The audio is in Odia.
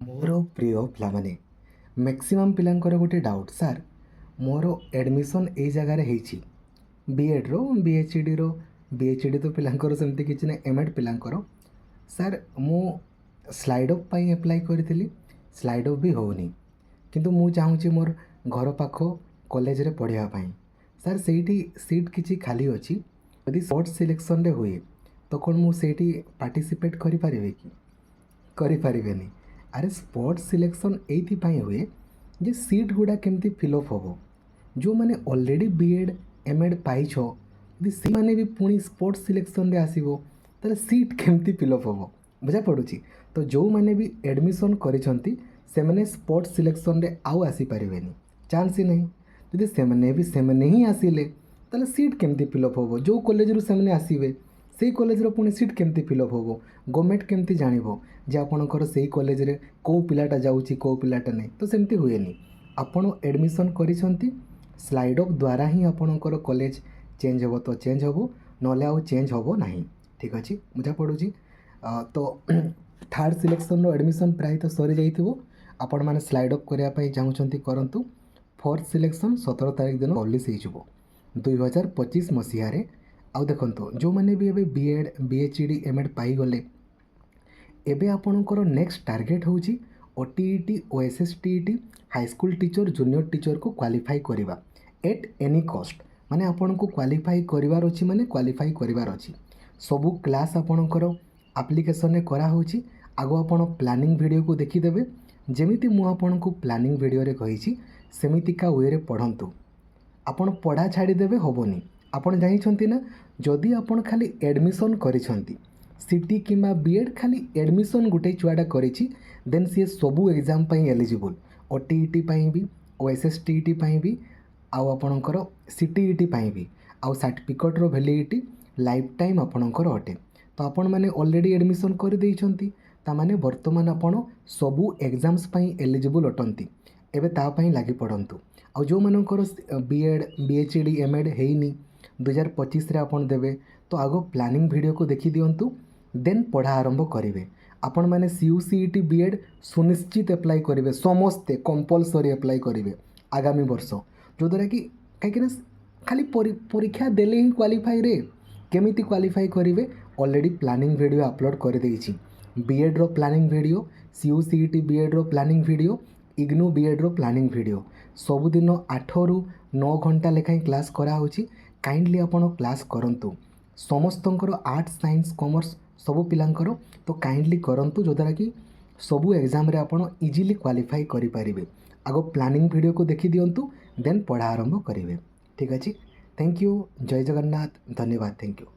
ମୋର ପ୍ରିୟ ପିଲାମାନେ, ମ୍ୟାକ୍ସିମମ୍ ପିଲାଙ୍କର ଗୋଟେ ଡାଉଟ୍, ସାର୍ ମୋର ଆଡ଼ମିସନ୍ ଏଇ ଜାଗାରେ ହେଇଛି, ବିଏଡ଼୍ର ବିଏଚ୍ଇଡ଼ିର। ବିଏଚ୍ଇଡ଼ି ତ ପିଲାଙ୍କର ସେମିତି କିଛି ନାହିଁ, ଏମ୍ଏଡ଼୍ ପିଲାଙ୍କର। ସାର୍ ମୁଁ ସ୍ଲାଇଡ଼୍ ଅପ୍ ପାଇଁ ଆପ୍ଲାଏ କରିଥିଲି, ସ୍ଲାଇଡ଼୍ ଅପ୍ ବି ହେଉନି, କିନ୍ତୁ ମୁଁ ଚାହୁଁଛି ମୋର ଘର ପାଖ କଲେଜରେ ପଢ଼ିବା ପାଇଁ। ସାର୍ ସେଇଠି ସିଟ୍ କିଛି ଖାଲି ଅଛି, ଯଦି ସ୍ପଟ୍ ସିଲେକ୍ସନ୍ରେ ହୁଏ ତ କ'ଣ ମୁଁ ସେଇଠି ପାର୍ଟିସିପେଟ୍ କରିପାରିବି କି? କରିପାରିବେନି। ଆରେ ସ୍ପଟ୍ ସିଲେକ୍ସନ୍ ଏଇଥିପାଇଁ ହୁଏ ଯେ ସିଟ୍ ଗୁଡ଼ା କେମିତି ଫିଲ୍ଅପ୍ ହେବ। ଯେଉଁମାନେ ଅଲରେଡ଼ି ବିଏଡ଼୍ ଏମ୍ଏଡ଼୍ ପାଇଛ, ଯଦି ସେମାନେ ବି ପୁଣି ସ୍ପଟ୍ ସିଲେକ୍ସନ୍ରେ ଆସିବ ତାହେଲେ ସିଟ୍ କେମିତି ଫିଲ୍ଅପ୍ ହେବ, ବୁଝାପଡ଼ୁଛି? ତ ଯେଉଁମାନେ ବି ଆଡ଼ମିସନ୍ କରିଛନ୍ତି ସେମାନେ ସ୍ପଟ୍ ସିଲେକ୍ସନ୍ରେ ଆଉ ଆସିପାରିବେନି, ଚାନ୍ସ ହିଁ ନାହିଁ। ଯଦି ସେମାନେ ହିଁ ଆସିଲେ ତାହେଲେ ସିଟ୍ କେମିତି ଫିଲ୍ଅପ୍ ହେବ? ଯେଉଁ କଲେଜରୁ ସେମାନେ ଆସିବେ ସେଇ କଲେଜର ପୁଣି ସିଟ୍ କେମିତି ଫିଲ୍ଅପ୍ ହେବ? ଗଭର୍ଣ୍ଣମେଣ୍ଟ କେମିତି ଜାଣିବ ଯେ ଆପଣଙ୍କର ସେଇ କଲେଜରେ କେଉଁ ପିଲାଟା ଯାଉଛି କେଉଁ ପିଲାଟା ନାହିଁ? ତ ସେମିତି ହୁଏନି। ଆପଣ ଆଡ଼ମିସନ୍ କରିଛନ୍ତି, ସ୍ଲାଇଡ଼୍ ଅପ୍ ଦ୍ୱାରା ହିଁ ଆପଣଙ୍କର କଲେଜ ଚେଞ୍ଜ ହେବ ତ ଚେଞ୍ଜ ହେବ, ନହେଲେ ଆଉ ଚେଞ୍ଜ ହେବ ନାହିଁ। ଠିକ୍ ଅଛି, ବୁଝାପଡ଼ୁଛି? ତ ଥାର୍ଡ଼ ସିଲେକ୍ସନ୍ର ଆଡ଼ମିସନ୍ ପ୍ରାୟତଃ ସରିଯାଇଥିବ। ଆପଣମାନେ ସ୍ଲାଇଡ଼୍ ଅପ୍ କରିବା ପାଇଁ ଚାହୁଁଛନ୍ତି କରନ୍ତୁ। ଫୋର୍ଥ ସିଲେକ୍ସନ୍ 17 ତାରିଖ ଦିନ ପବ୍ଲିଶ୍ ହେଇଯିବ 2025 ମସିହାରେ। ଆଉ ଦେଖନ୍ତୁ, ଯେଉଁମାନେ ବି ଏବେ ବିଏଡ଼୍ ବିଏଚ୍ଇଡ଼ି ଏମ୍ଏଡ଼୍ ପାଇଗଲେ, ଏବେ ଆପଣଙ୍କର ନେକ୍ସଟ ଟାର୍ଗେଟ୍ ହେଉଛି OTET OSSTET high school teacher junior ଟିଚର୍କୁ କ୍ୱାଲିଫାଇ କରିବା ଏଟ୍ ଏନି କଷ୍ଟ। ମାନେ ଆପଣଙ୍କୁ କ୍ୱାଲିଫାଇ କରିବାର ଅଛି, ମାନେ କ୍ୱାଲିଫାଇ କରିବାର ଅଛି। ସବୁ କ୍ଲାସ୍ ଆପଣଙ୍କର ଆପ୍ଲିକେସନ୍ରେ କରାହେଉଛି। ଆଗ ଆପଣ ପ୍ଲାନିଂ ଭିଡ଼ିଓକୁ ଦେଖିଦେବେ। ଯେମିତି ମୁଁ ଆପଣଙ୍କୁ ପ୍ଲାନିଂ ଭିଡ଼ିଓରେ କହିଛି ସେମିତିକା ୱେରେ ପଢ଼ନ୍ତୁ। ଆପଣ ପଢ଼ା ଛାଡ଼ିଦେବେ ହେବନି। ଆପଣ ଜାଣିଛନ୍ତି ନା, ଯଦି ଆପଣ ଖାଲି ଆଡ଼ମିସନ୍ କରିଛନ୍ତି, ସିଟି କିମ୍ବା ବିଏଡ଼୍ ଖାଲି ଆଡ଼ମିସନ୍ ଗୋଟେ ଛୁଆଟା କରିଛି, ଦେନ୍ ସିଏ ସବୁ ଏକ୍ଜାମ୍ ପାଇଁ ଏଲିଜିବୁଲ୍। OTET ପାଇଁ ବି, OSSTET ପାଇଁ ବି, ଆଉ ଆପଣଙ୍କର CTET ପାଇଁ ବି। ଆଉ ସାର୍ଟିଫିକେଟ୍ର ଭ୍ୟାଲିଡ଼ିଟି ଲାଇଫ୍ ଟାଇମ୍ ଆପଣଙ୍କର ଅଟେ। ତ ଆପଣମାନେ ଅଲରେଡ଼ି ଆଡ଼ମିସନ୍ କରିଦେଇଛନ୍ତି, ତାମାନେ ବର୍ତ୍ତମାନ ଆପଣ ସବୁ ଏକ୍ଜାମ୍ସ ପାଇଁ ଏଲିଜିବୁଲ୍ ଅଟନ୍ତି। ଏବେ ତା ପାଇଁ ଲାଗି ପଡ଼ନ୍ତୁ। ଆଉ ଯେଉଁମାନଙ୍କର ବିଏଡ଼୍ ବିଏଚ୍ଇଡ଼ି ଏମ୍ଏଡ଼୍ ହେଇନି, 2025ରେ ଆପଣ ଦେବେ, ତ ଆଗ ପ୍ଲାନିଂ ଭିଡ଼ିଓକୁ ଦେଖିଦିଅନ୍ତୁ, ଦେନ୍ ପଢ଼ା ଆରମ୍ଭ କରିବେ। ଆପଣମାନେ CUCET ବିଏଡ଼୍ ସୁନିଶ୍ଚିତ ଆପ୍ଲାଏ କରିବେ, ସମସ୍ତେ କମ୍ପଲସରି ଆପ୍ଲାଏ କରିବେ ଆଗାମୀ ବର୍ଷ। ଯଦ୍ୱାରା କି କାହିଁକିନା ଖାଲି ପରୀକ୍ଷା ଦେଲେ ହିଁ କ୍ୱାଲିଫାଇରେ। କେମିତି କ୍ୱାଲିଫାଇ କରିବେ? ଅଲରେଡ଼ି ପ୍ଲାନିଂ ଭିଡ଼ିଓ ଅପଲୋଡ଼ କରିଦେଇଛି। ବିଏଡ଼୍ର ପ୍ଲାନିଂ ଭିଡ଼ିଓ, CUCET ବିଏଡ଼୍ର ପ୍ଲାନିଂ ଭିଡ଼ିଓ, ଇଗ୍ନୁ ବିଏଡ଼୍ର ପ୍ଲାନିଂ ଭିଡ଼ିଓ। ସବୁଦିନ 8ରୁ 9 ଘଣ୍ଟା ଲେଖାଏଁ କ୍ଲାସ୍ କରାହେଉଛି। କାଇଣ୍ଡଲି ଆପଣ କ୍ଲାସ୍ କରନ୍ତୁ। ସମସ୍ତଙ୍କର ଆର୍ଟ୍ସ ସାଇନ୍ସ କମର୍ସ ସବୁ ପିଲାଙ୍କର, ତ କାଇଣ୍ଡଲି କରନ୍ତୁ, ଯଦ୍ୱାରା କି ସବୁ ଏକ୍ଜାମ୍ରେ ଆପଣ ଇଜିଲି କ୍ୱାଲିଫାଇ କରିପାରିବେ। ଆଗ ପ୍ଲାନିଂ ଭିଡ଼ିଓକୁ ଦେଖିଦିଅନ୍ତୁ, ଦେନ୍ ପଢ଼ା ଆରମ୍ଭ କରିବେ। ଠିକ୍ ଅଛି, ଥ୍ୟାଙ୍କ ୟୁ, ଜୟ ଜଗନ୍ନାଥ, ଧନ୍ୟବାଦ, ଥ୍ୟାଙ୍କ ୟୁ।